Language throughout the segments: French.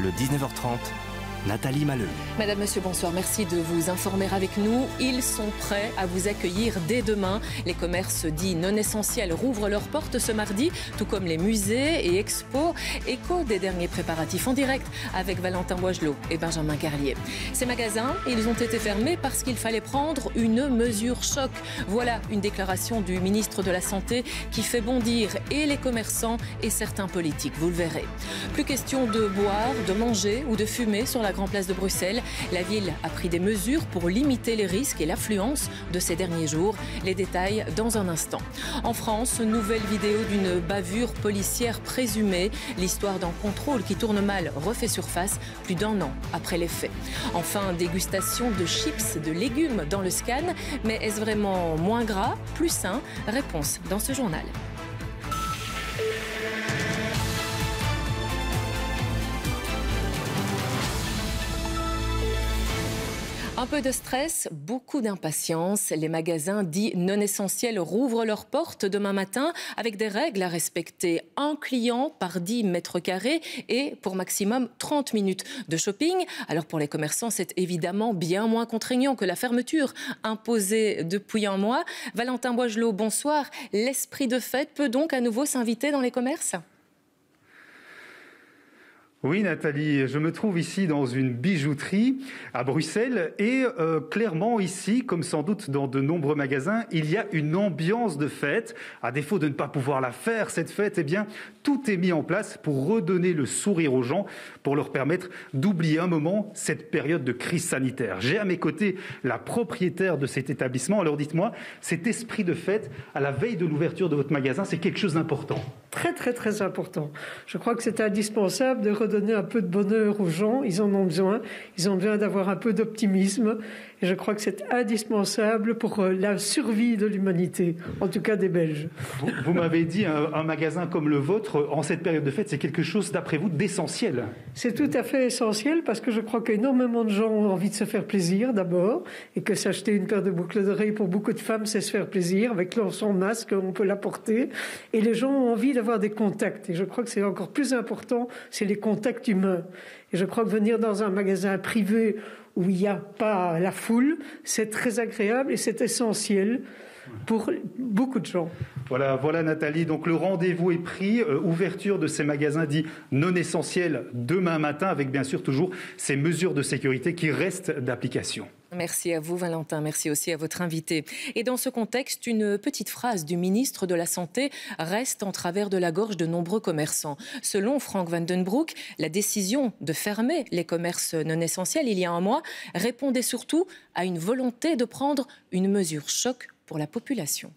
le 19h30, Nathalie Mahler. Madame, Monsieur, bonsoir. Merci de vous informer avec nous. Ils sont prêts à vous accueillir dès demain. Les commerces dits non essentiels rouvrent leurs portes ce mardi, tout comme les musées et expos. Écho des derniers préparatifs en direct avec Valentin Boisgelot et Benjamin Carlier. Ces magasins, ils ont été fermés parce qu'il fallait prendre une mesure choc. Voilà une déclaration du ministre de la Santé qui fait bondir et les commerçants et certains politiques. Vous le verrez. Plus question de boire, de manger ou de fumer sur la Grande Place de Bruxelles. La ville a pris des mesures pour limiter les risques et l'affluence de ces derniers jours. Les détails dans un instant. En France, nouvelle vidéo d'une bavure policière présumée. L'histoire d'un contrôle qui tourne mal refait surface plus d'1 an après les faits. Enfin, dégustation de chips, de légumes dans le scan. Mais est-ce vraiment moins gras, plus sain? Réponse dans ce journal. Un peu de stress, beaucoup d'impatience. Les magasins dits non essentiels rouvrent leurs portes demain matin avec des règles à respecter. 1 client par 10 mètres carrés et pour maximum 30 minutes de shopping. Alors pour les commerçants, c'est évidemment bien moins contraignant que la fermeture imposée depuis 1 mois. Valentin Boisgelot, bonsoir. L'esprit de fête peut donc à nouveau s'inviter dans les commerces ? Oui Nathalie, je me trouve ici dans une bijouterie à Bruxelles et clairement ici, comme sans doute dans de nombreux magasins, il y a une ambiance de fête. À défaut de ne pas pouvoir la faire, cette fête, eh bien, tout est mis en place pour redonner le sourire aux gens, pour leur permettre d'oublier un moment cette période de crise sanitaire. J'ai à mes côtés la propriétaire de cet établissement. Alors dites-moi, cet esprit de fête à la veille de l'ouverture de votre magasin, c'est quelque chose d'important. Très, très, très important. Je crois que c'est indispensable de redonner un peu de bonheur aux gens. Ils en ont besoin. Ils ont besoin d'avoir un peu d'optimisme. Et je crois que c'est indispensable pour la survie de l'humanité, en tout cas des Belges. Vous m'avez dit, un magasin comme le vôtre, en cette période de fête, c'est quelque chose, d'après vous, d'essentiel. C'est tout à fait essentiel parce que je crois qu'énormément de gens ont envie de se faire plaisir, d'abord, et que s'acheter une paire de boucles d'oreilles pour beaucoup de femmes, c'est se faire plaisir. Avec son masque, on peut l'apporter. Et les gens ont envie d'avoir des contacts. Et je crois que c'est encore plus important, c'est les contacts humains. Et je crois que venir dans un magasin privé où il n'y a pas la foule, c'est très agréable et c'est essentiel pour beaucoup de gens. Voilà Nathalie, donc le rendez-vous est pris, ouverture de ces magasins dits non essentiels demain matin, avec bien sûr toujours ces mesures de sécurité qui restent d'application. Merci à vous Valentin, merci aussi à votre invité. Et dans ce contexte, une petite phrase du ministre de la Santé reste en travers de la gorge de nombreux commerçants. Selon Frank van den Broek, la décision de fermer les commerces non essentiels il y a 1 mois répondait surtout à une volonté de prendre une mesure choc pour la population.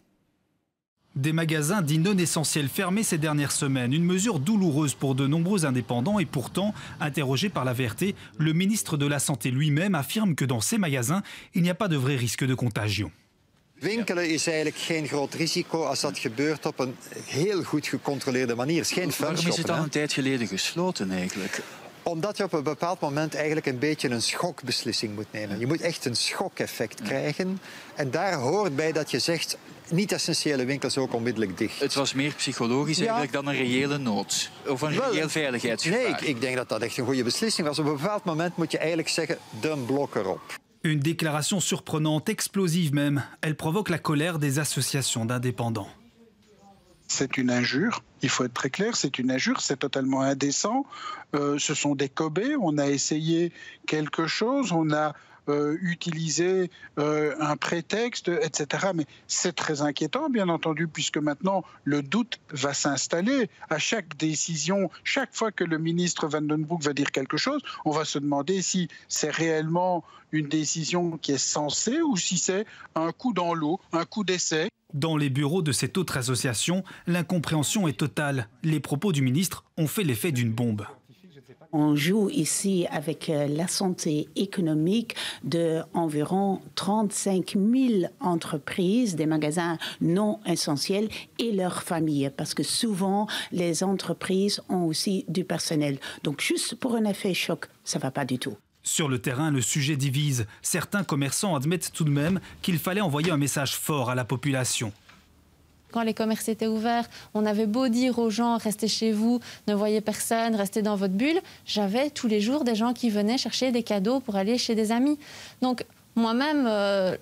Des magasins dits non essentiels fermés ces dernières semaines, une mesure douloureuse pour de nombreux indépendants et pourtant, interrogé par la VRT, le ministre de la Santé lui-même affirme que dans ces magasins, il n'y a pas de vrai risque de contagion. Winkelen is eigenlijk geen groot risico als dat gebeurt op een heel goed gecontroleerde manier. Het is geen Waarom is het al een tijd geleden gesloten eigenlijk? Omdat je op een bepaald moment eigenlijk een beetje een schokbeslissing moet nemen. Je moet echt een schokeffect krijgen. En daar hoort bij dat je zegt, niet-essentiële winkels ook onmiddellijk dicht. Het was meer psychologisch eigenlijk dan een reële nood. Of een reëel veiligheidsgevaar. Nee, ik denk dat dat echt een goede beslissing was. Op een bepaald moment moet je eigenlijk zeggen, de blok erop. Une déclaration surprenante, explosive même. Elle provoque la colère des associations d'indépendants. C'est une injure, il faut être très clair, c'est une injure, c'est totalement indécent. Ce sont des cobés, on a essayé quelque chose, on a utilisé un prétexte, etc. Mais c'est très inquiétant, bien entendu, puisque maintenant le doute va s'installer. À chaque décision, chaque fois que le ministre Van den Broek va dire quelque chose, on va se demander si c'est réellement une décision qui est censée ou si c'est un coup dans l'eau, un coup d'essai. Dans les bureaux de cette autre association, l'incompréhension est totale. Les propos du ministre ont fait l'effet d'une bombe. On joue ici avec la santé économique de environ 35 000 entreprises, des magasins non essentiels et leurs familles. Parce que souvent, les entreprises ont aussi du personnel. Donc juste pour un effet choc, ça ne va pas du tout. Sur le terrain, le sujet divise. Certains commerçants admettent tout de même qu'il fallait envoyer un message fort à la population. quand les commerces étaient ouverts, on avait beau dire aux gens, restez chez vous, ne voyez personne, restez dans votre bulle, j'avais tous les jours des gens qui venaient chercher des cadeaux pour aller chez des amis. Donc, moi-même,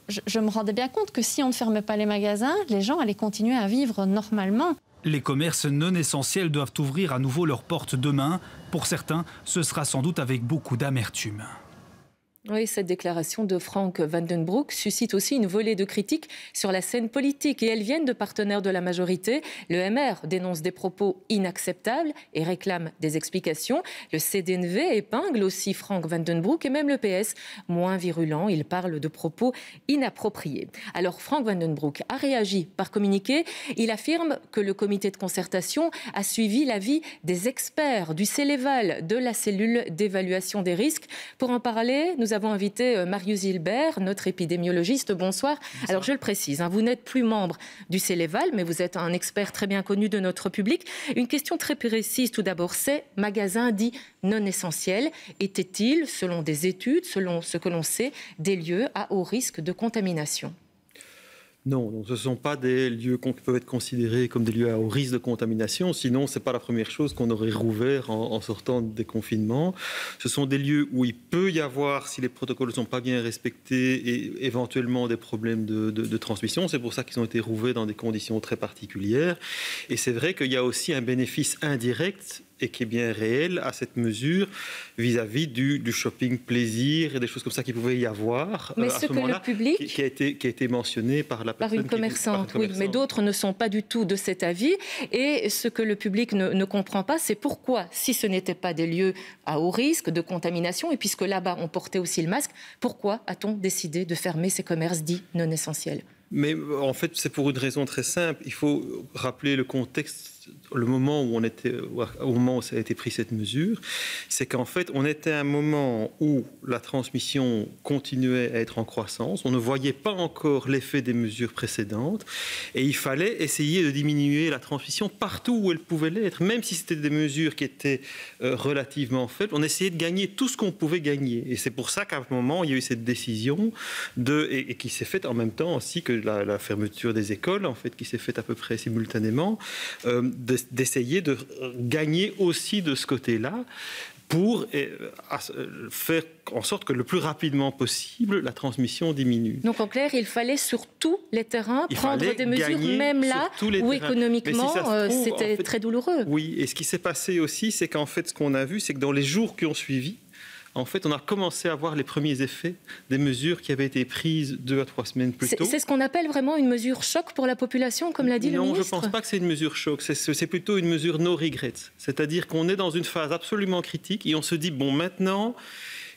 je me rendais bien compte que si on ne fermait pas les magasins, les gens allaient continuer à vivre normalement. Les commerces non essentiels doivent ouvrir à nouveau leurs portes demain. Pour certains, ce sera sans doute avec beaucoup d'amertume. Oui, cette déclaration de Frank van den Broek suscite aussi une volée de critiques sur la scène politique et elles viennent de partenaires de la majorité. Le MR dénonce des propos inacceptables et réclame des explications. Le CDNV épingle aussi Frank van den Broek et même le PS, moins virulent, il parle de propos inappropriés. Alors Frank van den Broek a réagi par communiqué. Il affirme que le comité de concertation a suivi l'avis des experts du Céléval, de la cellule d'évaluation des risques. Pour en parler, nous avons invité Marius Hilbert, notre épidémiologiste. Bonsoir. Alors je le précise, vous n'êtes plus membre du Céléval, mais vous êtes un expert très bien connu de notre public. Une question très précise tout d'abord, ces magasins dits non essentiels étaient-ils, selon des études, selon ce que l'on sait, des lieux à haut risque de contamination ? Non, donc ce ne sont pas des lieux qui peuvent être considérés comme des lieux à haut risque de contamination. Sinon, ce n'est pas la première chose qu'on aurait rouvert en sortant des confinements. Ce sont des lieux où il peut y avoir, si les protocoles ne sont pas bien respectés, et éventuellement des problèmes de transmission. C'est pour ça qu'ils ont été rouverts dans des conditions très particulières. Et c'est vrai qu'il y a aussi un bénéfice indirect et qui est bien réel à cette mesure vis-à-vis du shopping plaisir et des choses comme ça qui pouvaient y avoir. Mais à ce ce moment-là, que le public... qui a été mentionné par la personne... Par une commerçante, oui, mais d'autres ne sont pas du tout de cet avis. Et ce que le public ne comprend pas, c'est pourquoi, si ce n'était pas des lieux à haut risque de contamination, et puisque là-bas on portait aussi le masque, pourquoi a-t-on décidé de fermer ces commerces dits non essentiels ? Mais en fait, c'est pour une raison très simple. Il faut rappeler le contexte, le moment où on était, au moment où ça a été pris cette mesure, c'est qu'en fait, on était à un moment où la transmission continuait à être en croissance. On ne voyait pas encore l'effet des mesures précédentes, et il fallait essayer de diminuer la transmission partout où elle pouvait l'être, même si c'était des mesures qui étaient relativement faibles. On essayait de gagner tout ce qu'on pouvait gagner, et c'est pour ça qu'à un moment, il y a eu cette décision et qui s'est faite en même temps aussi que la fermeture des écoles, en fait, qui s'est faite à peu près simultanément, d'essayer de gagner aussi de ce côté-là pour faire en sorte que le plus rapidement possible, la transmission diminue. Donc en clair, il fallait sur tous les terrains prendre des mesures, même là où économiquement c'était très douloureux. Oui, et ce qui s'est passé aussi, c'est qu'en fait, ce qu'on a vu, c'est que dans les jours qui ont suivi, en fait, on a commencé à voir les premiers effets des mesures qui avaient été prises 2 à 3 semaines plus tôt. C'est ce qu'on appelle vraiment une mesure choc pour la population, comme l'a dit le ministre ? Non, je ne pense pas que c'est une mesure choc. C'est plutôt une mesure no regrets. C'est-à-dire qu'on est dans une phase absolument critique et on se dit, bon, maintenant,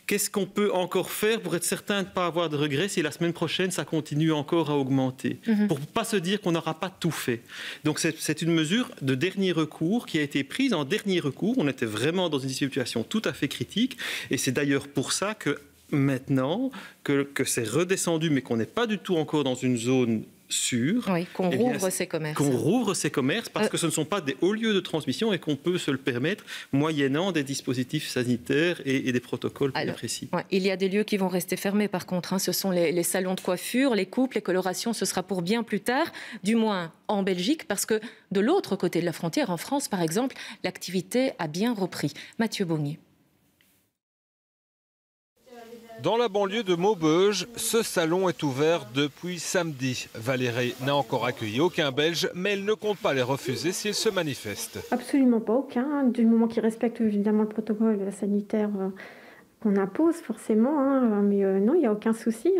qu'est-ce qu'on peut encore faire pour être certain de ne pas avoir de regrets si la semaine prochaine, ça continue encore à augmenter, pour ne pas se dire qu'on n'aura pas tout fait. Donc c'est une mesure de dernier recours qui a été prise en dernier recours. On était vraiment dans une situation tout à fait critique, et c'est d'ailleurs pour ça que maintenant que c'est redescendu, mais qu'on n'est pas du tout encore dans une zone sûre, oui, qu'on rouvre ces commerces. Qu'on rouvre ces commerces parce que ce ne sont pas des hauts lieux de transmission et qu'on peut se le permettre moyennant des dispositifs sanitaires et des protocoles plus précis. Ouais, il y a des lieux qui vont rester fermés par contre. Ce sont les salons de coiffure, les coupes, les colorations, ce sera pour bien plus tard, du moins en Belgique, parce que de l'autre côté de la frontière, en France par exemple, l'activité a bien repris. Mathieu Bonnier. Dans la banlieue de Maubeuge, ce salon est ouvert depuis samedi. Valérie n'a encore accueilli aucun Belge, mais elle ne compte pas les refuser s'ils se manifestent. Absolument pas aucun, du moment qu'ils respectent évidemment le protocole sanitaire qu'on impose forcément, mais non, il n'y a aucun souci.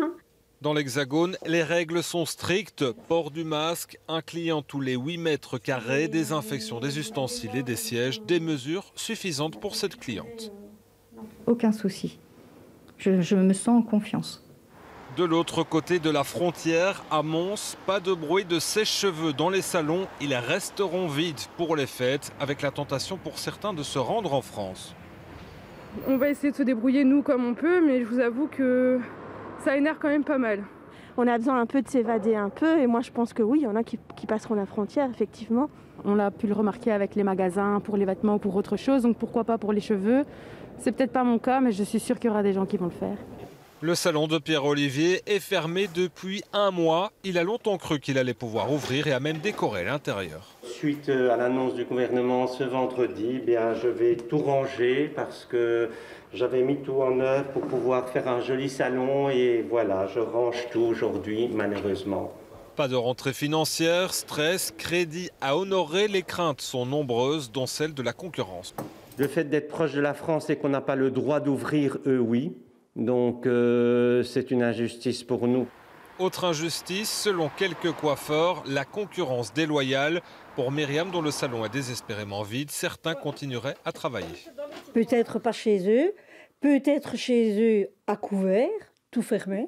Dans l'Hexagone, les règles sont strictes. Port du masque, un client tous les 8 mètres carrés, désinfection des ustensiles et des sièges, des mesures suffisantes pour cette cliente. Aucun souci. Je me sens en confiance. De l'autre côté de la frontière, à Mons, pas de bruit de sèche-cheveux dans les salons. Ils resteront vides pour les fêtes, avec la tentation pour certains de se rendre en France. On va essayer de se débrouiller nous comme on peut, mais je vous avoue que ça énerve quand même pas mal. On a besoin un peu de s'évader un peu, et moi je pense que oui, il y en a qui passeront la frontière, effectivement. On a pu le remarquer avec les magasins, pour les vêtements ou pour autre chose, donc pourquoi pas pour les cheveux. C'est peut-être pas mon cas, mais je suis sûre qu'il y aura des gens qui vont le faire. Le salon de Pierre-Olivier est fermé depuis un mois. Il a longtemps cru qu'il allait pouvoir ouvrir et a même décoré l'intérieur. Suite à l'annonce du gouvernement ce vendredi, je vais tout ranger parce que j'avais mis tout en œuvre pour pouvoir faire un joli salon et voilà, je range tout aujourd'hui malheureusement. Pas de rentrée financière, stress, crédit à honorer, les craintes sont nombreuses, dont celle de la concurrence. Le fait d'être proche de la France et qu'on n'a pas le droit d'ouvrir, eux oui. Donc c'est une injustice pour nous. Autre injustice, selon quelques coiffeurs, la concurrence déloyale. Pour Myriam, dont le salon est désespérément vide, certains continueraient à travailler. Peut-être pas chez eux, peut-être chez eux à couvert, tout fermé.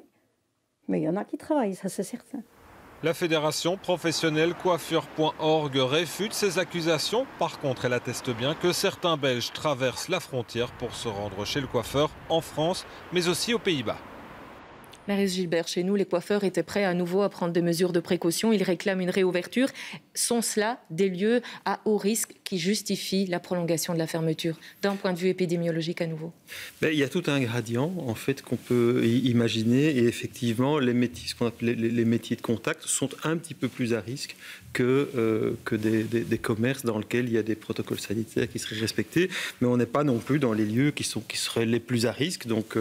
Mais il y en a qui travaillent, ça c'est certain. La fédération professionnelle coiffure.org réfute ces accusations. Par contre, elle atteste bien que certains Belges traversent la frontière pour se rendre chez le coiffeur en France, mais aussi aux Pays-Bas. Maryse Gilbert, chez nous, les coiffeurs étaient prêts à nouveau à prendre des mesures de précaution. Ils réclament une réouverture. Sont cela des lieux à haut risque qui justifient la prolongation de la fermeture d'un point de vue épidémiologique à nouveau? Il y a tout un gradient en fait qu'on peut imaginer et effectivement les métiers, ce qu'on appelle les métiers de contact sont un petit peu plus à risque que des commerces dans lesquels il y a des protocoles sanitaires qui seraient respectés, mais on n'est pas non plus dans les lieux qui seraient les plus à risque. Donc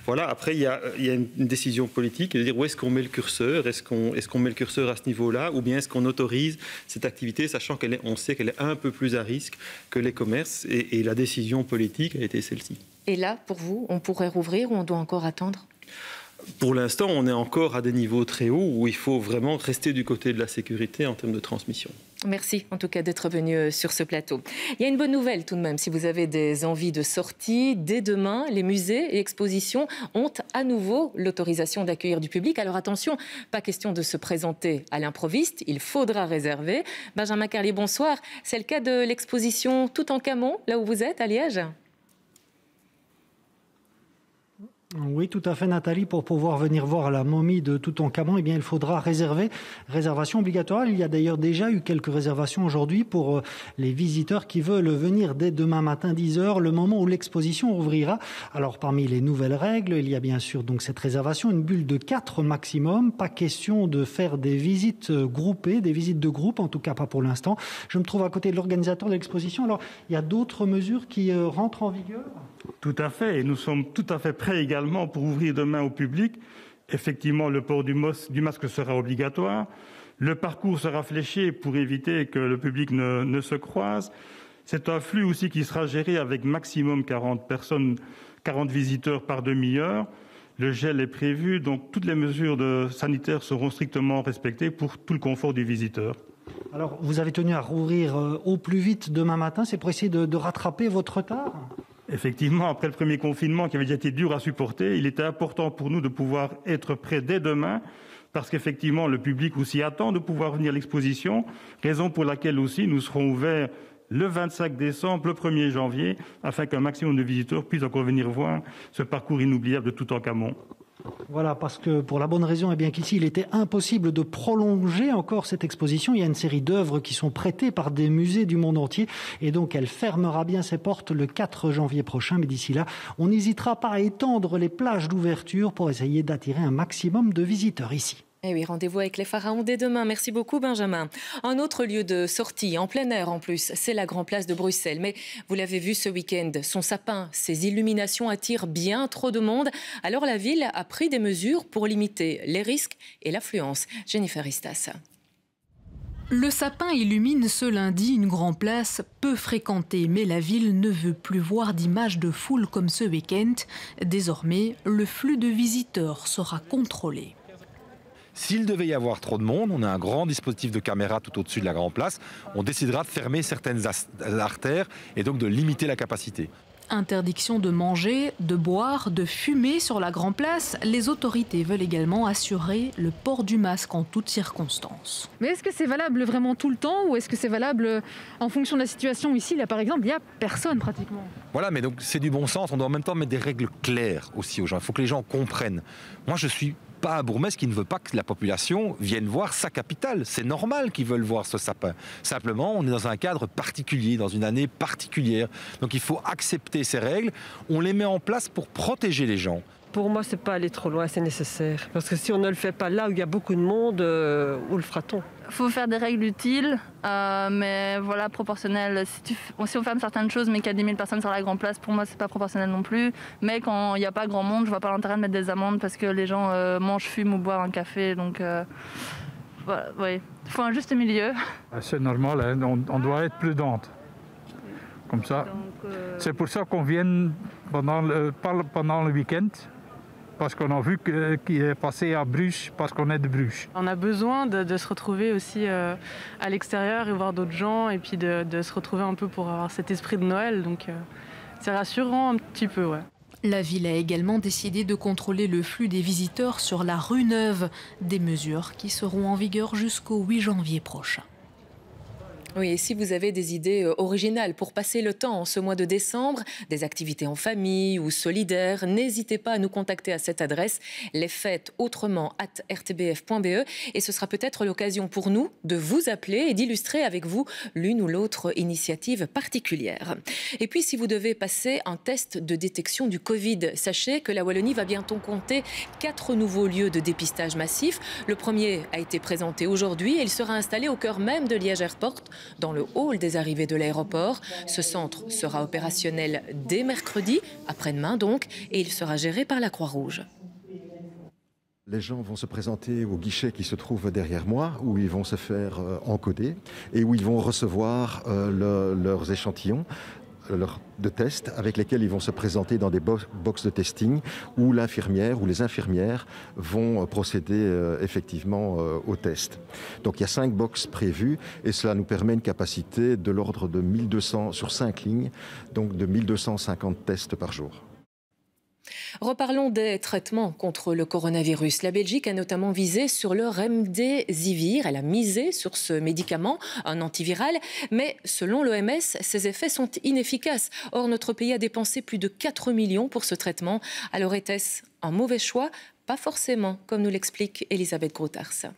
voilà. Après il y a une décision politique de dire où est-ce qu'on met le curseur, est-ce qu'on met le curseur à ce niveau-là, ou bien est-ce qu'on autorise cette activité, sachant on sait qu'elle est un peu plus à risque que les commerces, et la décision politique a été celle-ci. Et là, pour vous, on pourrait rouvrir ou on doit encore attendre ? Pour l'instant, on est encore à des niveaux très hauts où il faut vraiment rester du côté de la sécurité en termes de transmission. Merci en tout cas d'être venu sur ce plateau. Il y a une bonne nouvelle tout de même, si vous avez des envies de sortie. Dès demain, les musées et expositions ont à nouveau l'autorisation d'accueillir du public. Alors attention, pas question de se présenter à l'improviste, il faudra réserver. Benjamin Carlier, bonsoir. C'est le cas de l'exposition Toutankhamon, là où vous êtes, à Liège ? Oui, tout à fait, Nathalie. Pour pouvoir venir voir la momie de Toutankhamon, il faudra réserver. Réservation obligatoire. Il y a d'ailleurs déjà eu quelques réservations aujourd'hui pour les visiteurs qui veulent venir dès demain matin 10h, le moment où l'exposition ouvrira. Alors, parmi les nouvelles règles, il y a bien sûr donc cette réservation, une bulle de 4 maximum. Pas question de faire des visites groupées, des visites de groupe, en tout cas pas pour l'instant. Je me trouve à côté de l'organisateur de l'exposition. Alors, il y a d'autres mesures qui rentrent en vigueur ? Tout à fait, et nous sommes tout à fait prêts également pour ouvrir demain au public. Effectivement, le port du masque sera obligatoire. Le parcours sera fléché pour éviter que le public ne se croise. C'est un flux aussi qui sera géré avec maximum 40 personnes, 40 visiteurs par demi-heure. Le gel est prévu, donc toutes les mesures sanitaires seront strictement respectées pour tout le confort du visiteur. Alors, vous avez tenu à rouvrir au plus vite demain matin, c'est pour essayer de rattraper votre retard ? Effectivement, après le premier confinement qui avait déjà été dur à supporter, il était important pour nous de pouvoir être prêts dès demain parce qu'effectivement, le public aussi attend de pouvoir venir à l'exposition, raison pour laquelle aussi nous serons ouverts le 25 décembre, le 1er janvier, afin qu'un maximum de visiteurs puissent encore venir voir ce parcours inoubliable de Toutankhamon. Voilà, parce que pour la bonne raison, qu'ici, il était impossible de prolonger encore cette exposition. Il y a une série d'œuvres qui sont prêtées par des musées du monde entier et donc elle fermera bien ses portes le 4 janvier prochain. Mais d'ici là, on n'hésitera pas à étendre les plages d'ouverture pour essayer d'attirer un maximum de visiteurs ici. Eh oui, rendez-vous avec les pharaons dès demain. Merci beaucoup, Benjamin. Un autre lieu de sortie, en plein air en plus, c'est la Grand Place de Bruxelles. Mais vous l'avez vu ce week-end, son sapin, ses illuminations attirent bien trop de monde. Alors la ville a pris des mesures pour limiter les risques et l'affluence. Jennifer Istas. Le sapin illumine ce lundi une grande place peu fréquentée, mais la ville ne veut plus voir d'images de foule comme ce week-end. Désormais, le flux de visiteurs sera contrôlé. S'il devait y avoir trop de monde, on a un grand dispositif de caméra tout au-dessus de la Grande Place, on décidera de fermer certaines artères et donc de limiter la capacité. Interdiction de manger, de boire, de fumer sur la Grande Place. Les autorités veulent également assurer le port du masque en toutes circonstances. Mais est-ce que c'est valable vraiment tout le temps ou est-ce que c'est valable en fonction de la situation? Ici, là, par exemple, il n'y a personne pratiquement. Voilà, mais donc c'est du bon sens. On doit en même temps mettre des règles claires aussi aux gens. Il faut que les gens comprennent. Moi, je suis pas un bourgmestre qui ne veut pas que la population vienne voir sa capitale. C'est normal qu'ils veulent voir ce sapin. Simplement, on est dans un cadre particulier, dans une année particulière. Donc il faut accepter ces règles. On les met en place pour protéger les gens. Pour moi, c'est pas aller trop loin, c'est nécessaire. Parce que si on ne le fait pas là où il y a beaucoup de monde, où le fera-t-on ? Il faut faire des règles utiles, mais voilà, proportionnelles. Si on ferme certaines choses, mais qu'il y a 10 000 personnes sur la grande place, pour moi, c'est pas proportionnel non plus. Mais quand il n'y a pas grand monde, je vois pas l'intérêt de mettre des amendes parce que les gens mangent, fument ou boivent un café. Donc, voilà, oui. Il faut un juste milieu. C'est normal, hein, on doit être prudente. Comme ça. C'est pour ça qu'on vient pendant le week-end. Parce qu'on a vu qu'il est passé à Bruges, parce qu'on est de Bruges. On a besoin de se retrouver aussi à l'extérieur et voir d'autres gens, et puis de se retrouver un peu pour avoir cet esprit de Noël. Donc c'est rassurant un petit peu, ouais. La ville a également décidé de contrôler le flux des visiteurs sur la rue Neuve, des mesures qui seront en vigueur jusqu'au 8 janvier prochain. Oui, et si vous avez des idées originales pour passer le temps en ce mois de décembre, des activités en famille ou solidaires, n'hésitez pas à nous contacter à cette adresse, lesfêtesautrement@rtbf.be, et ce sera peut-être l'occasion pour nous de vous appeler et d'illustrer avec vous l'une ou l'autre initiative particulière. Et puis, si vous devez passer un test de détection du Covid, sachez que la Wallonie va bientôt compter 4 nouveaux lieux de dépistage massif. Le premier a été présenté aujourd'hui et il sera installé au cœur même de Liège Airport, dans le hall des arrivées de l'aéroport. Ce centre sera opérationnel dès mercredi, après-demain donc, et il sera géré par la Croix-Rouge. Les gens vont se présenter au guichet qui se trouve derrière moi, où ils vont se faire encoder et où ils vont recevoir leurs échantillons de tests avec lesquels ils vont se présenter dans des box de testing où l'infirmière ou les infirmières vont procéder effectivement au test. Donc il y a 5 box prévues et cela nous permet une capacité de l'ordre de 1200 sur 5 lignes, donc de 1250 tests par jour. Reparlons des traitements contre le coronavirus. La Belgique a notamment visé sur le remdesivir. Elle a misé sur ce médicament, un antiviral. Mais selon l'OMS, ses effets sont inefficaces. Or, notre pays a dépensé plus de 4 millions pour ce traitement. Alors était-ce un mauvais choix ? Pas forcément, comme nous l'explique Elisabeth Grootars.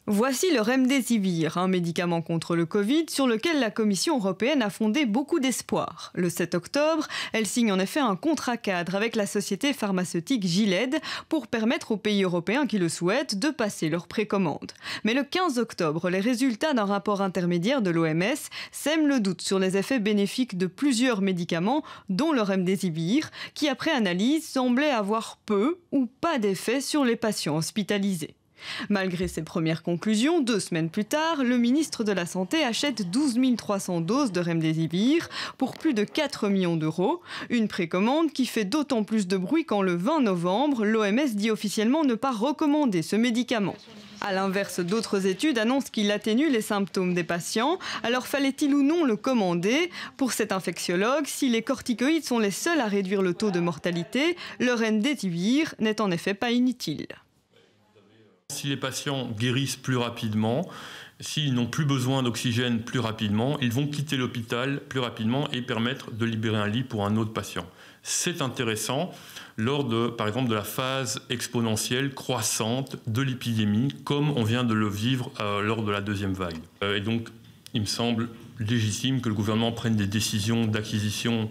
Voici le remdesivir, un médicament contre le Covid sur lequel la Commission européenne a fondé beaucoup d'espoir. Le 7 octobre, elle signe en effet un contrat cadre avec la société pharmaceutique Gilead pour permettre aux pays européens qui le souhaitent de passer leur précommande. Mais le 15 octobre, les résultats d'un rapport intermédiaire de l'OMS sèment le doute sur les effets bénéfiques de plusieurs médicaments, dont le remdesivir, qui après analyse semblait avoir peu ou pas d'effet sur les patients hospitalisés. Malgré ces premières conclusions, 2 semaines plus tard, le ministre de la Santé achète 12 300 doses de remdesivir pour plus de 4 millions d'euros. Une précommande qui fait d'autant plus de bruit quand le 20 novembre, l'OMS dit officiellement ne pas recommander ce médicament. À l'inverse, d'autres études annoncent qu'il atténue les symptômes des patients. Alors fallait-il ou non le commander ? Pour cet infectiologue, si les corticoïdes sont les seuls à réduire le taux de mortalité, le remdesivir n'est en effet pas inutile. Si les patients guérissent plus rapidement, s'ils n'ont plus besoin d'oxygène plus rapidement, ils vont quitter l'hôpital plus rapidement et permettre de libérer un lit pour un autre patient. C'est intéressant lors par exemple, de la phase exponentielle croissante de l'épidémie, comme on vient de le vivre lors de la 2e vague. Et donc, il me semble légitime que le gouvernement prenne des décisions d'acquisition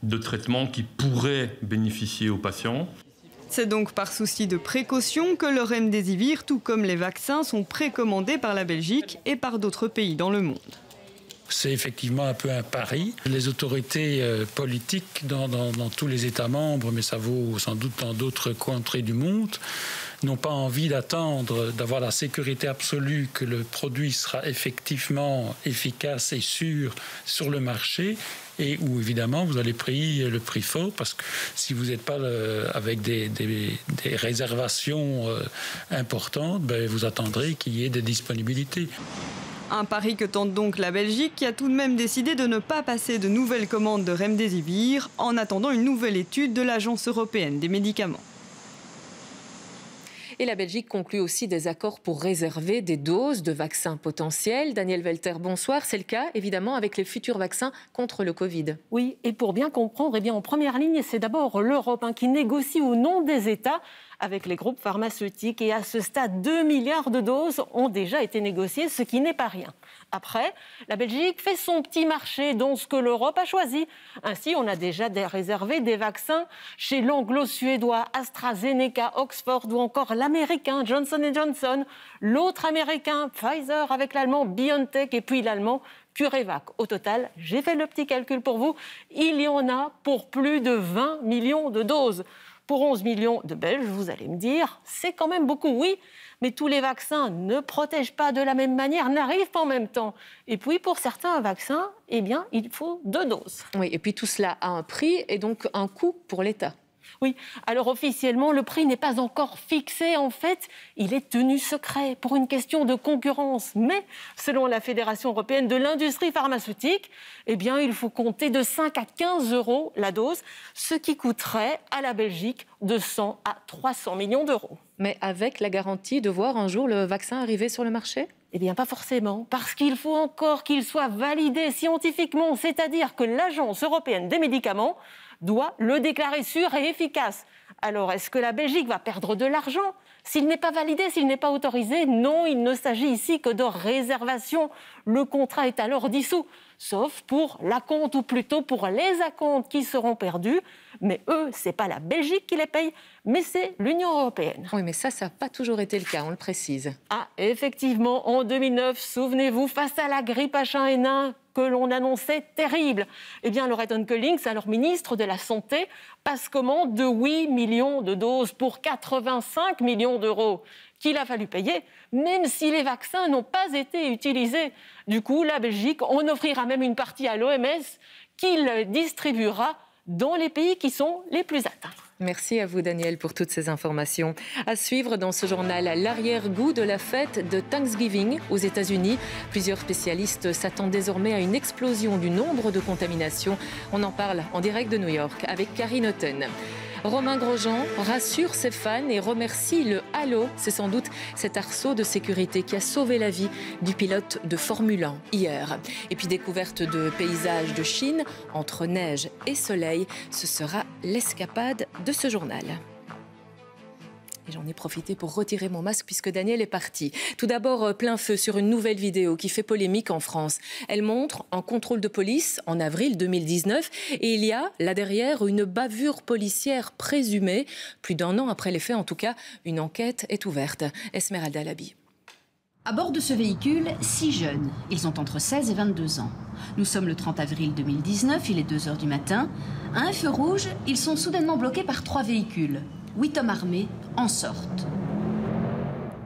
de traitements qui pourraient bénéficier aux patients. C'est donc par souci de précaution que le remdesivir, tout comme les vaccins, sont précommandés par la Belgique et par d'autres pays dans le monde. C'est effectivement un peu un pari. Les autorités politiques dans tous les États membres, mais ça vaut sans doute dans d'autres contrées du monde, n'ont pas envie d'attendre, d'avoir la sécurité absolue que le produit sera effectivement efficace et sûr sur le marché, et où évidemment vous allez payer le prix fort, parce que si vous n'êtes pas avec des réservations importantes, vous attendrez qu'il y ait des disponibilités. Un pari que tente donc la Belgique, qui a tout de même décidé de ne pas passer de nouvelles commandes de remdesivir en attendant une nouvelle étude de l'Agence européenne des médicaments. Et la Belgique conclut aussi des accords pour réserver des doses de vaccins potentiels. Daniel Welter, bonsoir. C'est le cas, évidemment, avec les futurs vaccins contre le Covid. Oui, et pour bien comprendre, en première ligne, c'est d'abord l'Europe qui négocie au nom des États avec les groupes pharmaceutiques. Et à ce stade, 2 milliards de doses ont déjà été négociées, ce qui n'est pas rien. Après, la Belgique fait son petit marché dans ce que l'Europe a choisi. Ainsi, on a déjà réservé des vaccins chez l'anglo-suédois AstraZeneca, Oxford ou encore l'américain Johnson & Johnson, l'autre américain Pfizer avec l'allemand BioNTech et puis l'allemand CureVac. Au total, j'ai fait le petit calcul pour vous, il y en a pour plus de 20 millions de doses. Pour 11 millions de Belges, vous allez me dire, c'est quand même beaucoup, oui, mais tous les vaccins ne protègent pas de la même manière, n'arrivent pas en même temps. Et puis, pour certains vaccins, eh bien, il faut 2 doses. Oui, et puis tout cela a un prix et donc un coût pour l'État. Oui, alors officiellement, le prix n'est pas encore fixé. En fait, il est tenu secret pour une question de concurrence. Mais selon la Fédération européenne de l'industrie pharmaceutique, eh bien, il faut compter de 5 à 15 € la dose, ce qui coûterait à la Belgique de 100 à 300 millions d'euros. Mais avec la garantie de voir un jour le vaccin arriver sur le marché ? Eh bien, pas forcément, parce qu'il faut encore qu'il soit validé scientifiquement, c'est-à-dire que l'Agence européenne des médicaments doit le déclarer sûr et efficace. Alors, est-ce que la Belgique va perdre de l'argent s'il n'est pas validé, s'il n'est pas autorisé? Non, il ne s'agit ici que de réservation. Le contrat est alors dissous, sauf pour l'acompte, ou plutôt pour les acomptes qui seront perdus. Mais eux, ce n'est pas la Belgique qui les paye, mais c'est l'Union européenne. Oui, mais ça n'a pas toujours été le cas, on le précise. Ah, effectivement, en 2009, souvenez-vous, face à la grippe H1N1 que l'on annonçait terrible, eh bien, Loreton Collings, alors ministre de la Santé, passe commande de 8 millions de doses pour 85 millions d'euros qu'il a fallu payer, même si les vaccins n'ont pas été utilisés. Du coup, la Belgique en offrira même une partie à l'OMS qu'il distribuera dans les pays qui sont les plus atteints. Merci à vous, Daniel, pour toutes ces informations. À suivre dans ce journal, l'arrière-goût de la fête de Thanksgiving aux États-Unis. Plusieurs spécialistes s'attendent désormais à une explosion du nombre de contaminations. On en parle en direct de New York avec Karine Houghton. Romain Grosjean rassure ses fans et remercie le Halo. C'est sans doute cet arceau de sécurité qui a sauvé la vie du pilote de Formule 1 hier. Et puis découverte de paysages de Chine entre neige et soleil. Ce sera l'escapade de ce journal. Et j'en ai profité pour retirer mon masque puisque Daniel est parti. Tout d'abord, plein feu sur une nouvelle vidéo qui fait polémique en France. Elle montre un contrôle de police en avril 2019 et il y a, là derrière, une bavure policière présumée. Plus d'1 an après les faits, en tout cas, une enquête est ouverte. Esmeralda Labi. À bord de ce véhicule, 6 jeunes. Ils ont entre 16 et 22 ans. Nous sommes le 30 avril 2019, il est 2 h du matin. À un feu rouge, ils sont soudainement bloqués par 3 véhicules. 8 hommes armés en sortent.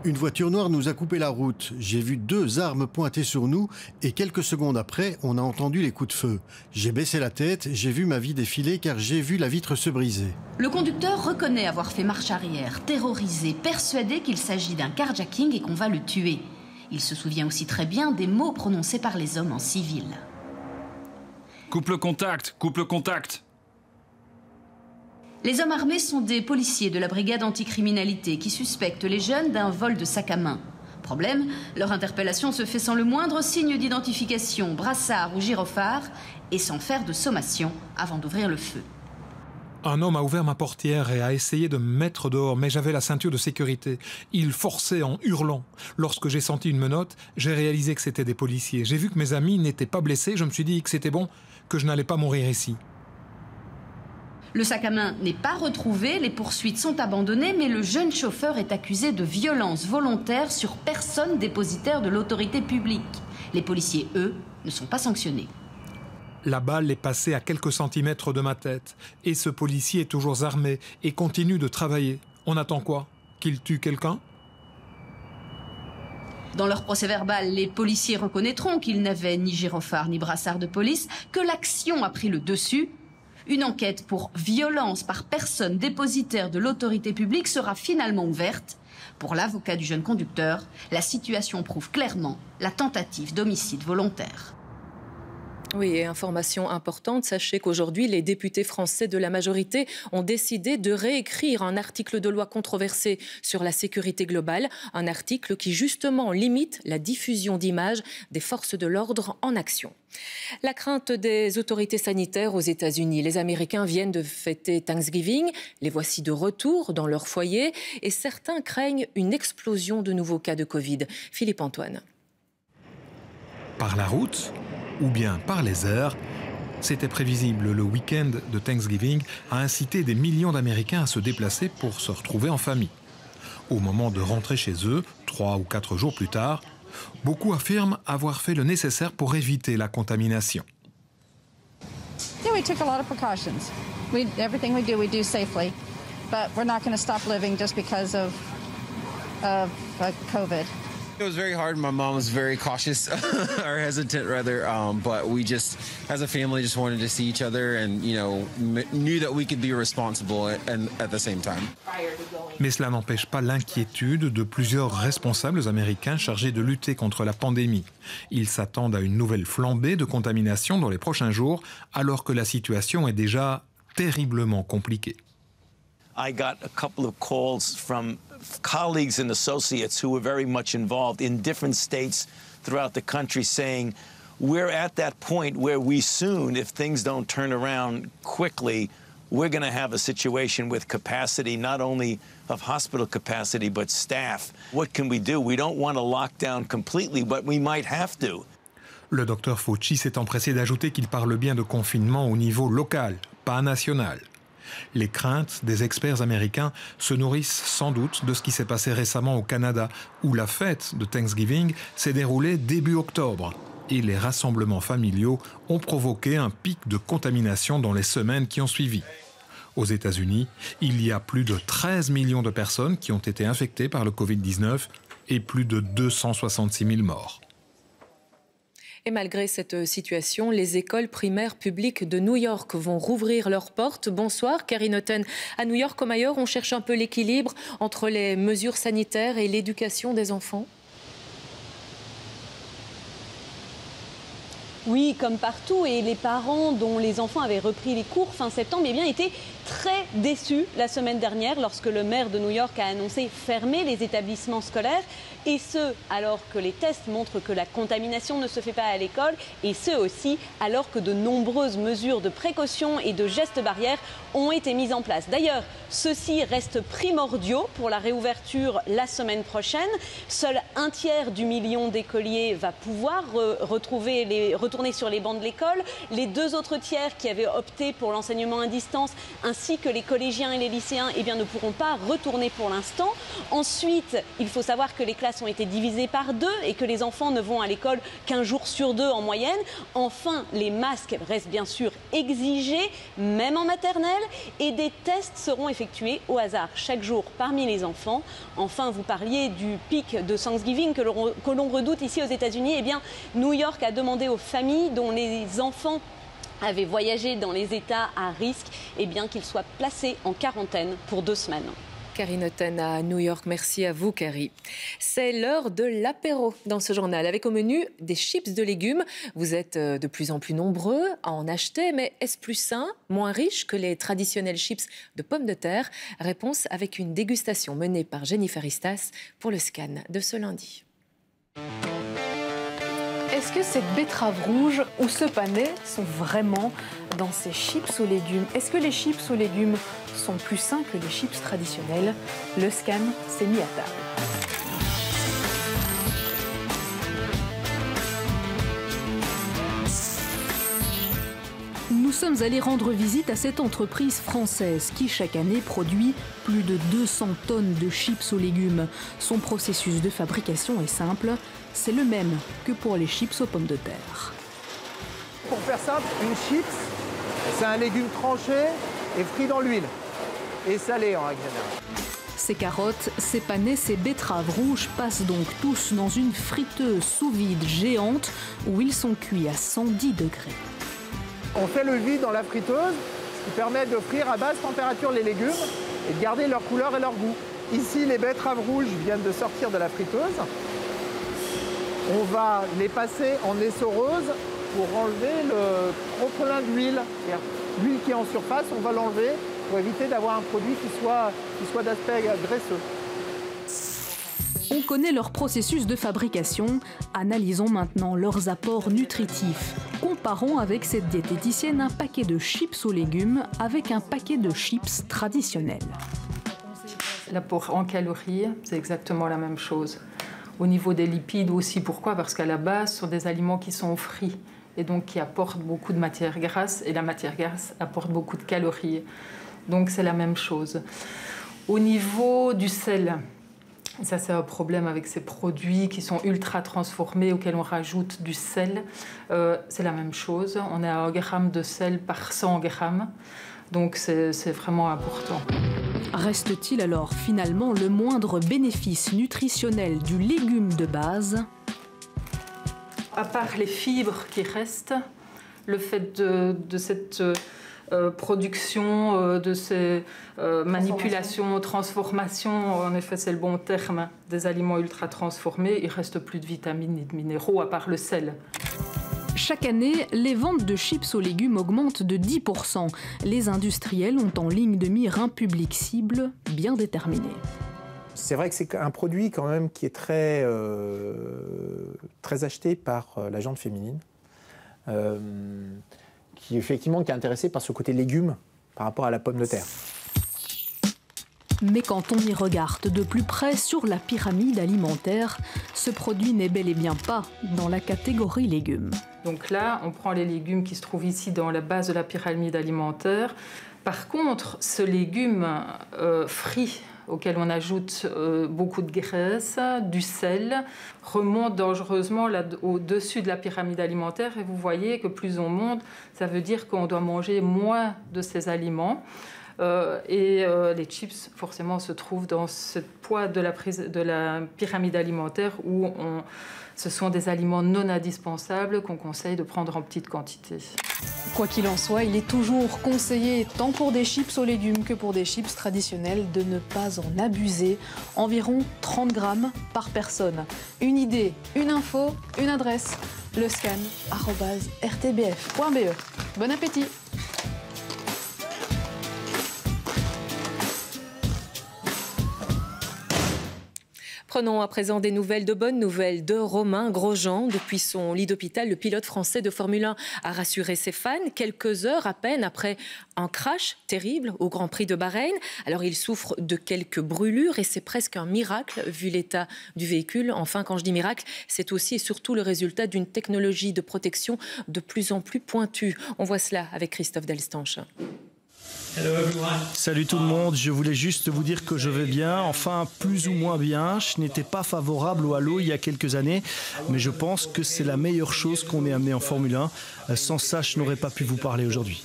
Une voiture noire nous a coupé la route. J'ai vu 2 armes pointées sur nous et quelques secondes après, on a entendu les coups de feu. J'ai baissé la tête, j'ai vu ma vie défiler car j'ai vu la vitre se briser. Le conducteur reconnaît avoir fait marche arrière, terrorisé, persuadé qu'il s'agit d'un carjacking et qu'on va le tuer. Il se souvient aussi très bien des mots prononcés par les hommes en civil. Coupe le contact, coupe le contact. Les hommes armés sont des policiers de la brigade anticriminalité qui suspectent les jeunes d'un vol de sac à main. Problème, leur interpellation se fait sans le moindre signe d'identification, brassard ou gyrophare, et sans faire de sommation avant d'ouvrir le feu. Un homme a ouvert ma portière et a essayé de me mettre dehors, mais j'avais la ceinture de sécurité. Il forçait en hurlant. Lorsque j'ai senti une menotte, j'ai réalisé que c'était des policiers. J'ai vu que mes amis n'étaient pas blessés, je me suis dit que c'était bon, que je n'allais pas mourir ici. Le sac à main n'est pas retrouvé, les poursuites sont abandonnées, mais le jeune chauffeur est accusé de violence volontaire sur personne dépositaire de l'autorité publique. Les policiers, eux, ne sont pas sanctionnés. La balle est passée à quelques centimètres de ma tête. Et ce policier est toujours armé et continue de travailler. On attend quoi? Qu'il tue quelqu'un? Dans leur procès-verbal, les policiers reconnaîtront qu'ils n'avaient ni gyrophare ni brassard de police, que l'action a pris le dessus. Une enquête pour violence par personne dépositaire de l'autorité publique sera finalement ouverte. Pour l'avocat du jeune conducteur, la situation prouve clairement la tentative d'homicide volontaire. Oui, et information importante, sachez qu'aujourd'hui, les députés français de la majorité ont décidé de réécrire un article de loi controversé sur la sécurité globale, un article qui justement limite la diffusion d'images des forces de l'ordre en action. La crainte des autorités sanitaires aux États-Unis. Les Américains viennent de fêter Thanksgiving, les voici de retour dans leur foyer et certains craignent une explosion de nouveaux cas de Covid. Philippe Antoine. Par la route ou bien par les airs, c'était prévisible. Le week-end de Thanksgiving a incité des millions d'Américains à se déplacer pour se retrouver en famille. Au moment de rentrer chez eux, 3 ou 4 jours plus tard, beaucoup affirment avoir fait le nécessaire pour éviter la contamination. Yeah, we took a lot of precautions. Everything we do safely, but we're not going to stop living just because of COVID. It was very hard. My mom was very cautious, or hesitant rather, but we just, as a family, just wanted to see each other and, you know, knew that we could be responsible and at the same time. Mais cela n'empêche pas l'inquiétude de plusieurs responsables américains chargés de lutter contre la pandémie. Ils s'attendent à une nouvelle flambée de contamination dans les prochains jours, alors que la situation est déjà terriblement compliquée. I got a couple of calls from colleagues and associates who were very much involved in different states throughout the country saying, we're at that point where we soon, if things don't turn around quickly, we're going to have a situation with capacity, not only of hospital capacity, but staff. What can we do? We don't want to lock down completely, but we might have to. Le docteur Fauci s'est empressé d'ajouter qu'il parle bien de confinement au niveau local, pas national. Les craintes des experts américains se nourrissent sans doute de ce qui s'est passé récemment au Canada, où la fête de Thanksgiving s'est déroulée début octobre. Et les rassemblements familiaux ont provoqué un pic de contamination dans les semaines qui ont suivi. Aux États-Unis, il y a plus de 13 millions de personnes qui ont été infectées par le Covid-19 et plus de 266 000 morts. Et malgré cette situation, les écoles primaires publiques de New York vont rouvrir leurs portes. Bonsoir, Karine Houghton. À New York comme ailleurs, on cherche un peu l'équilibre entre les mesures sanitaires et l'éducation des enfants. Oui, comme partout, et les parents dont les enfants avaient repris les cours fin septembre eh bien, étaient très déçus la semaine dernière lorsque le maire de New York a annoncé fermer les établissements scolaires, et ce, alors que les tests montrent que la contamination ne se fait pas à l'école, et ce aussi, alors que de nombreuses mesures de précaution et de gestes barrières ont été mises en place. D'ailleurs, ceux-ci restent primordiaux pour la réouverture la semaine prochaine. Seul un tiers du million d'écoliers va pouvoir retourner sur les bancs de l'école. Les 2 autres tiers qui avaient opté pour l'enseignement à distance, ainsi que les collégiens et les lycéens, eh bien, ne pourront pas retourner pour l'instant. Ensuite, il faut savoir que les classes ont été divisées par 2 et que les enfants ne vont à l'école qu'1 jour sur 2 en moyenne. Enfin, les masques restent bien sûr exigés, même en maternelle, et des tests seront effectués au hasard chaque jour parmi les enfants. Enfin, vous parliez du pic de Thanksgiving que l'on redoute ici aux États-Unis. Eh bien, New York a demandé aux familles dont les enfants avaient voyagé dans les États à risque, eh bien qu'ils soient placés en quarantaine pour 2 semaines. Karine Houghton à New York, merci à vous Carrie. C'est l'heure de l'apéro dans ce journal, avec au menu des chips de légumes. Vous êtes de plus en plus nombreux à en acheter, mais est-ce plus sain, moins riche que les traditionnels chips de pommes de terre? Réponse avec une dégustation menée par Jennifer Istas pour le scan de ce lundi. Est-ce que cette betterave rouge ou ce panais sont vraiment dans ces chips aux légumes? Est-ce que les chips aux légumes sont plus sains que les chips traditionnels? Le scan s'est mis à table. Nous sommes allés rendre visite à cette entreprise française qui chaque année produit plus de 200 tonnes de chips aux légumes. Son processus de fabrication est simple, c'est le même que pour les chips aux pommes de terre. Pour faire simple, une chips, c'est un légume tranché et frit dans l'huile et salé en règle générale. Ces carottes, ces panais, ces betteraves rouges passent donc tous dans une friteuse sous vide géante où ils sont cuits à 110 degrés. On fait le vide dans la friteuse, ce qui permet de frire à basse température les légumes et de garder leur couleur et leur goût. Ici, les betteraves rouges viennent de sortir de la friteuse. On va les passer en essoreuse pour enlever le trop-plein d'huile. L'huile qui est en surface, on va l'enlever pour éviter d'avoir un produit qui soit d'aspect graisseux. On connaît leur processus de fabrication, analysons maintenant leurs apports nutritifs. Comparons avec cette diététicienne un paquet de chips aux légumes avec un paquet de chips traditionnels. L'apport en calories, c'est exactement la même chose. Au niveau des lipides aussi, pourquoi? Parce qu'à la base, ce sont des aliments qui sont frits et donc qui apportent beaucoup de matière grasse, et la matière grasse apporte beaucoup de calories. Donc c'est la même chose. Au niveau du sel, ça c'est un problème avec ces produits qui sont ultra transformés auxquels on rajoute du sel. C'est la même chose, on est à 1 gramme de sel par 100 grammes, donc c'est vraiment important. Reste-t-il alors finalement le moindre bénéfice nutritionnel du légume de base? À part les fibres qui restent, le fait de cette production, de ces manipulations, transformations, en effet c'est le bon terme, des aliments ultra transformés, il ne reste plus de vitamines ni de minéraux à part le sel. Chaque année, les ventes de chips aux légumes augmentent de 10%. Les industriels ont en ligne de mire un public cible bien déterminé. C'est vrai que c'est un produit quand même qui est très acheté par la gente féminine, qui effectivement est intéressée par ce côté légumes par rapport à la pomme de terre. Mais quand on y regarde de plus près sur la pyramide alimentaire, ce produit n'est bel et bien pas dans la catégorie légumes. Donc là, on prend les légumes qui se trouvent ici dans la base de la pyramide alimentaire. Par contre, ce légume frit, auquel on ajoute beaucoup de graisse, du sel, remonte dangereusement au-dessus de la pyramide alimentaire. Et vous voyez que plus on monte, ça veut dire qu'on doit manger moins de ces aliments. Les chips, forcément, se trouvent dans ce poids de la pyramide alimentaire où ce sont des aliments non indispensables qu'on conseille de prendre en petite quantité. Quoi qu'il en soit, il est toujours conseillé, tant pour des chips aux légumes que pour des chips traditionnels, de ne pas en abuser. Environ 30 grammes par personne. Une idée, une info, une adresse, le scan@rtbf.be. Bon appétit! Prenons à présent des nouvelles, de bonnes nouvelles de Romain Grosjean. Depuis son lit d'hôpital, le pilote français de Formule 1 a rassuré ses fans quelques heures à peine après un crash terrible au Grand Prix de Bahreïn. Alors il souffre de quelques brûlures et c'est presque un miracle vu l'état du véhicule. Enfin, quand je dis miracle, c'est aussi et surtout le résultat d'une technologie de protection de plus en plus pointue. On voit cela avec Christophe Delstanche. Salut tout le monde, je voulais juste vous dire que je vais bien, enfin plus ou moins bien. Je n'étais pas favorable au halo il y a quelques années, mais je pense que c'est la meilleure chose qu'on ait amené en Formule 1. Sans ça, je n'aurais pas pu vous parler aujourd'hui.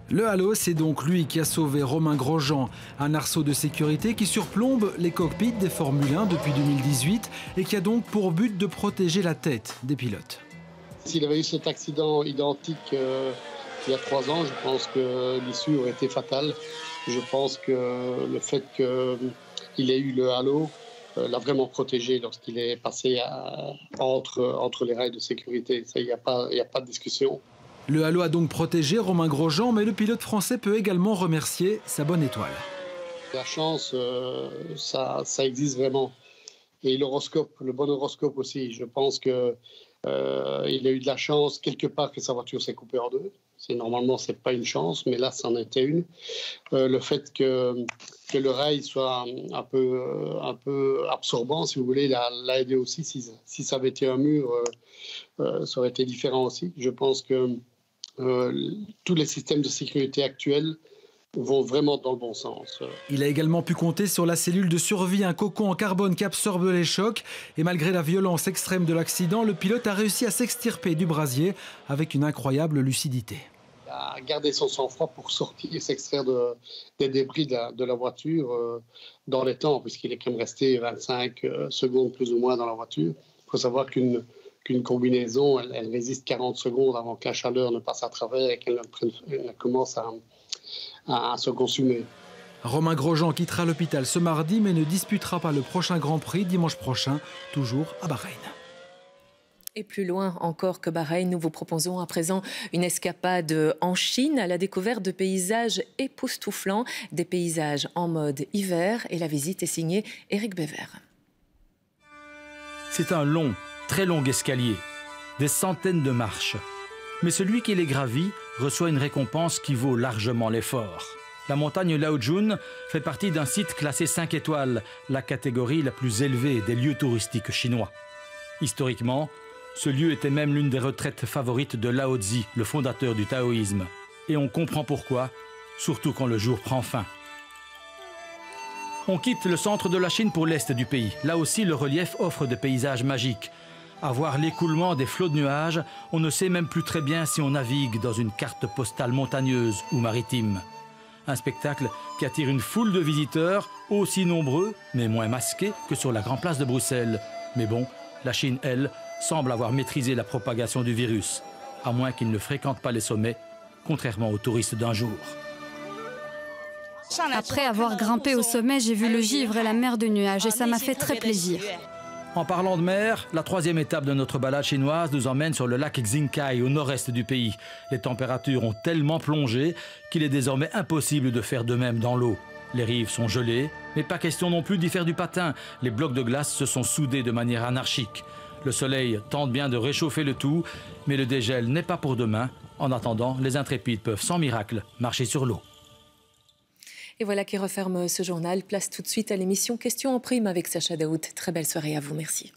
Le halo, c'est donc lui qui a sauvé Romain Grosjean, un arceau de sécurité qui surplombe les cockpits des Formule 1 depuis 2018 et qui a donc pour but de protéger la tête des pilotes. S'il avait eu cet accident identique il y a 3 ans, je pense que l'issue aurait été fatale. Je pense que le fait qu'il ait eu le halo l'a vraiment protégé lorsqu'il est passé entre les rails de sécurité. Il n'y a pas de discussion. Le halo a donc protégé Romain Grosjean, mais le pilote français peut également remercier sa bonne étoile. La chance, ça existe vraiment. Et l'horoscope, le bon horoscope aussi. Je pense que il a eu de la chance quelque part que sa voiture s'est coupée en deux. Normalement, c'est pas une chance, mais là, c'en était une. Le fait que le rail soit un peu absorbant, si vous voulez, l'a aidé aussi. Si ça avait été un mur, ça aurait été différent aussi. Je pense que tous les systèmes de sécurité actuels vont vraiment dans le bon sens. Il a également pu compter sur la cellule de survie, un cocon en carbone qui absorbe les chocs. Et malgré la violence extrême de l'accident, le pilote a réussi à s'extirper du brasier avec une incroyable lucidité. Il a gardé son sang-froid pour sortir, s'extraire des débris de la voiture dans les temps, puisqu'il est quand même resté 25 secondes plus ou moins dans la voiture. Il faut savoir qu'une combinaison, elle résiste 40 secondes avant que la chaleur ne passe à travers et qu'elle commence à se consumer. Romain Grosjean quittera l'hôpital ce mardi mais ne disputera pas le prochain Grand Prix dimanche prochain, toujours à Bahreïn. Et plus loin encore que Bahreïn, nous vous proposons à présent une escapade en Chine à la découverte de paysages époustouflants, des paysages en mode hiver. Et la visite est signée Éric Bévert. C'est un long, très long escalier, des centaines de marches. Mais celui qui les gravit reçoit une récompense qui vaut largement l'effort. La montagne Laojun fait partie d'un site classé 5 étoiles, la catégorie la plus élevée des lieux touristiques chinois. Historiquement, ce lieu était même l'une des retraites favorites de Lao Tzu, le fondateur du taoïsme. Et on comprend pourquoi, surtout quand le jour prend fin. On quitte le centre de la Chine pour l'est du pays. Là aussi, le relief offre des paysages magiques. À voir l'écoulement des flots de nuages, on ne sait même plus très bien si on navigue dans une carte postale montagneuse ou maritime. Un spectacle qui attire une foule de visiteurs, aussi nombreux, mais moins masqués que sur la Grande Place de Bruxelles. Mais bon, la Chine, elle, semble avoir maîtrisé la propagation du virus, à moins qu'il ne fréquente pas les sommets, contrairement aux touristes d'un jour. Après avoir grimpé au sommet, j'ai vu le givre et la mer de nuages et ça m'a fait très plaisir. En parlant de mer, la troisième étape de notre balade chinoise nous emmène sur le lac Xingkai, au nord-est du pays. Les températures ont tellement plongé qu'il est désormais impossible de faire de même dans l'eau. Les rives sont gelées, mais pas question non plus d'y faire du patin. Les blocs de glace se sont soudés de manière anarchique. Le soleil tente bien de réchauffer le tout, mais le dégel n'est pas pour demain. En attendant, les intrépides peuvent sans miracle marcher sur l'eau. Et voilà qui referme ce journal. Place tout de suite à l'émission Questions en prime avec Sacha Daoud. Très belle soirée à vous. Merci.